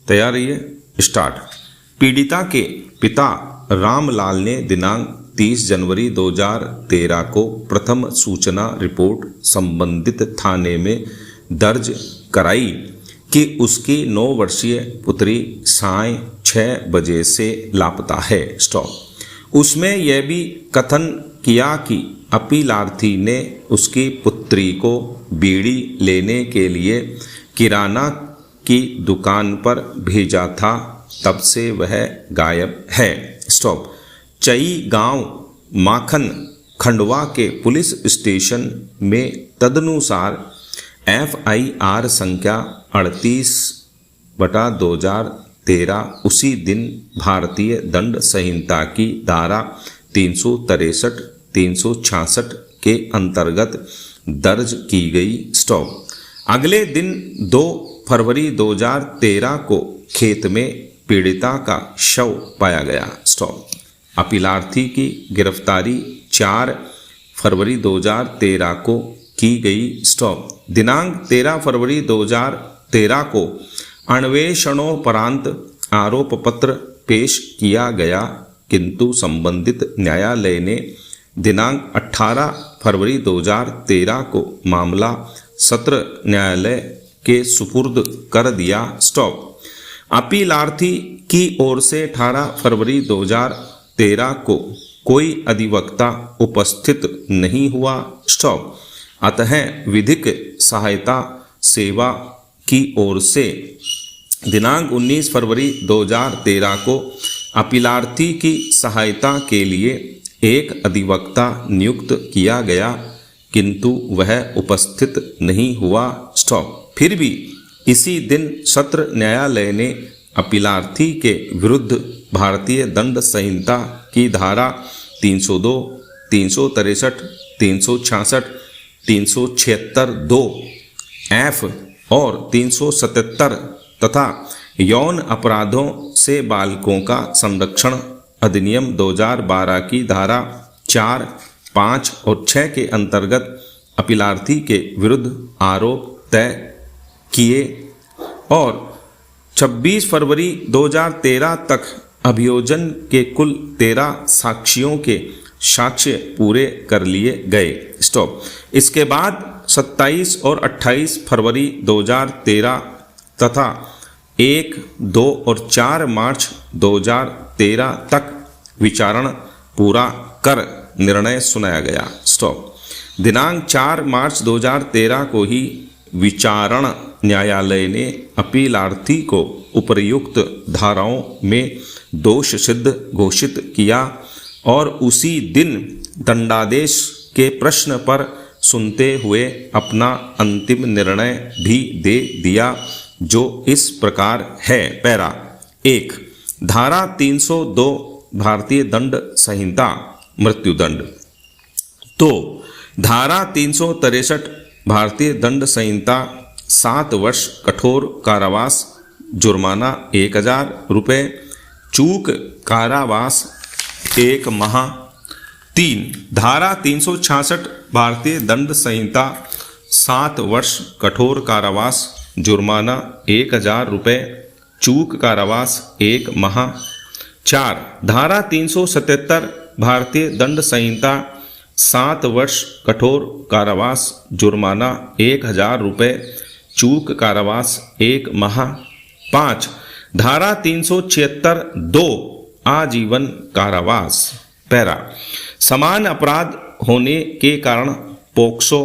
तैयार रहिए, स्टार्ट। पीड़िता के पिता रामलाल ने दिनांक 30 जनवरी 2013 को प्रथम सूचना रिपोर्ट संबंधित थाने में दर्ज कराई कि उसकी 9 वर्षीय पुत्री साय 6 बजे से लापता है। स्टॉप। उसमें यह भी कथन किया कि अपीलार्थी ने उसकी पुत्री को बीड़ी लेने के लिए किराना की दुकान पर भेजा था, तब से वह गायब है। स्टॉप। चई गांव माखन खंडवा के पुलिस स्टेशन में तदनुसार FIR संख्या 38/2013 उसी दिन भारतीय दंड संहिता की धारा 363, 366 के अंतर्गत दर्ज की गई। स्टॉप। अगले दिन 2 फरवरी 2013 को खेत में पीड़िता का शव पाया गया। स्टॉप। अपीलार्थी की गिरफ्तारी 4 फरवरी 2013 को की गई। स्टॉप। दिनांक 13 फरवरी 2013 को अन्वेषणोपरांत आरोप पत्र पेश किया गया, किंतु संबंधित न्यायालय ने दिनांक 18 फरवरी 2013 को मामला सत्र न्यायालय के सुपुर्द कर दिया। स्टॉप। अपीलार्थी की ओर से 18 फरवरी 2013 को कोई अधिवक्ता उपस्थित नहीं हुआ। स्टॉप। अतः विधिक सहायता सेवा की ओर से दिनांक 19 फरवरी 2013 को अपीलार्थी की सहायता के लिए एक अधिवक्ता नियुक्त किया गया, किंतु वह उपस्थित नहीं हुआ। स्टॉप। फिर भी इसी दिन सत्र न्यायालय ने अपीलार्थी के विरुद्ध भारतीय दंड संहिता की धारा 302, 363, 366, 376(2) F और 377 तथा यौन अपराधों से बालकों का संरक्षण अधिनियम 2012 की धारा 4, 5 और 6 के अंतर्गत अपीलार्थी के विरुद्ध आरोप तय किए और 26 फरवरी 2013 तक अभियोजन के कुल 13 साक्षियों के साक्ष्य पूरे कर लिए गए। स्टॉप। इसके बाद 27 और 28 फरवरी 2013 तथा 1, 2 और 4 मार्च 2013 तक विचारण पूरा कर निर्णय सुनाया गया। स्टॉप। दिनांक 4 मार्च 2013 को ही विचारण न्यायालय ने अपीलार्थी को उपर्युक्त धाराओं में दोष सिद्ध घोषित किया और उसी दिन दंडादेश के प्रश्न पर सुनते हुए अपना अंतिम निर्णय भी दे दिया, जो इस प्रकार है। पैरा 1, धारा 302 भारतीय दंड संहिता मृत्युदंड। 2, धारा 363 भारतीय दंड संहिता 7 वर्ष कठोर कारावास, जुर्माना 1000 रुपये, चूक कारावास 1 माह। 3, धारा 366 भारतीय दंड संहिता 7 वर्ष कठोर कारावास, जुर्माना 1000 रुपये, चूक कारावास 1 माह। 4, धारा 377 भारतीय दंड संहिता 7 वर्ष कठोर कारावास, जुर्माना 1000 रुपये, चूक कारावास 1 माह। 5, धारा 376(2) आजीवन कारावास। पैरा समान अपराध होने के कारण पोक्सो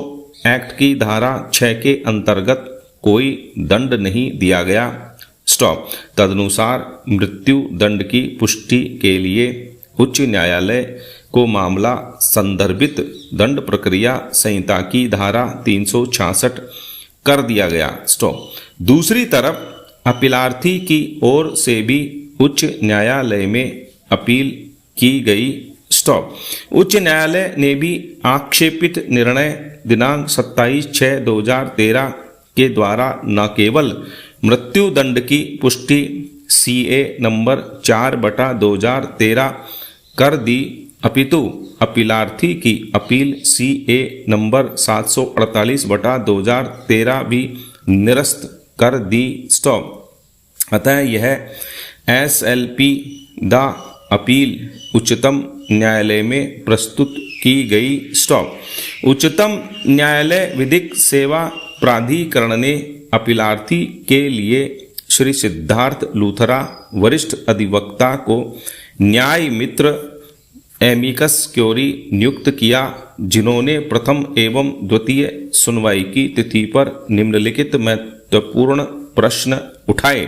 एक्ट की धारा 6 के अंतर्गत कोई दंड नहीं दिया गया। स्टॉप। तदनुसार मृत्यु दंड की पुष्टि के लिए उच्च न्यायालय को मामला संदर्भित दंड प्रक्रिया संहिता की धारा 366 कर दिया गया। स्टॉप। दूसरी तरफ अपीलार्थी की ओर से भी उच्च न्यायालय में अपील की गई। स्टॉप। उच्च न्यायालय ने भी आक्षेपित निर्णय दिनांक 27/6/2013 के द्वारा न केवल मृत्यु दंड की पुष्टि CA नंबर 4/2013 कर दी, अपितु अपीलार्थी की अपील CA नंबर 748/2013 भी निरस्त कर दी। स्टॉप। अतः यह SLP द अपील उच्चतम न्यायालय में प्रस्तुत की गई। स्टॉप। उच्चतम न्यायालय विधिक सेवा प्राधिकरण ने अपीलार्थी के लिए श्री सिद्धार्थ लूथरा वरिष्ठ अधिवक्ता को न्याय मित्र एमिकस क्यूरी नियुक्त किया, जिन्होंने प्रथम एवं द्वितीय सुनवाई की तिथि पर निम्नलिखित महत्वपूर्ण प्रश्न उठाए,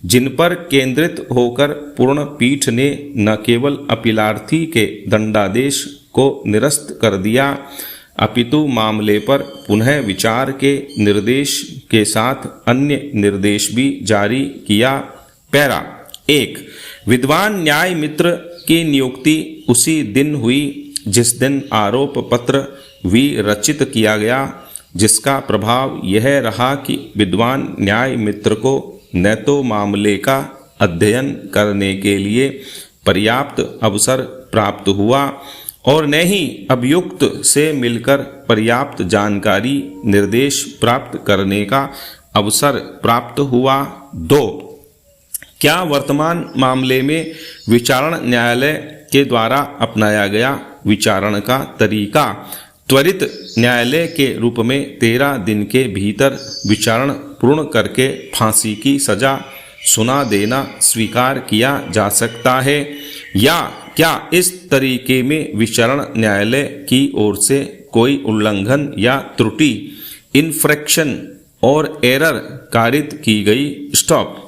जिन पर केंद्रित होकर पूर्ण पीठ ने न केवल अपीलार्थी के दंडादेश को निरस्त कर दिया, अपितु मामले पर पुनः विचार के निर्देश के साथ अन्य निर्देश भी जारी किया। पैरा 1। विद्वान न्याय मित्र की नियुक्ति उसी दिन हुई जिस दिन आरोप पत्र विरचित किया गया, जिसका प्रभाव यह रहा कि विद्वान न्याय मित्र को न तो मामले का अध्ययन करने के लिए पर्याप्त अवसर प्राप्त हुआ और न ही अभियुक्त से मिलकर पर्याप्त जानकारी निर्देश प्राप्त करने का अवसर प्राप्त हुआ। 2। क्या वर्तमान मामले में विचारण न्यायालय के द्वारा अपनाया गया विचारण का तरीका त्वरित न्यायालय के रूप में 13 दिन के भीतर विचारण पूर्ण करके फांसी की सजा सुना देना स्वीकार किया जा सकता है, या क्या इस तरीके में विचारण न्यायालय की ओर से कोई उल्लंघन या त्रुटि इन्फ्रैक्शन और एरर कारित की गई। स्टॉप।